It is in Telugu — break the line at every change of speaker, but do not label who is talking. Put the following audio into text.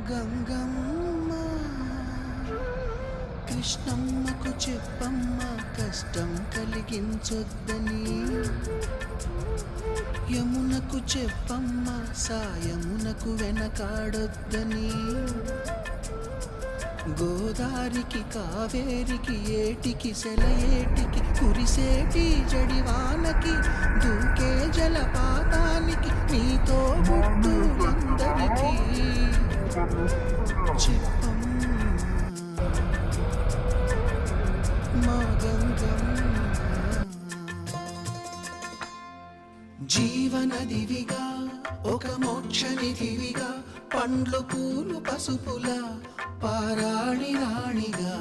గంగమ్మ కృష్ణమ్మకు చెప్పమ్మ కష్టం కలిగించొద్దని, యమునకు చెప్పమ్మ సాయమునకు వెనకాడొద్దని, గోదారికి కావేరికి ఏటికి సెలయేటికి కురిసేటి జడివానకి దూకే జలపాతానికి నీతో గుట్టులందరికీ చెప్పమ్మ మా గంగమ్మ. జీవనదివిగా ఒక మోక్షనిధివిగా పండ్లు పూలు పసుపుల పారాణి రాణిగా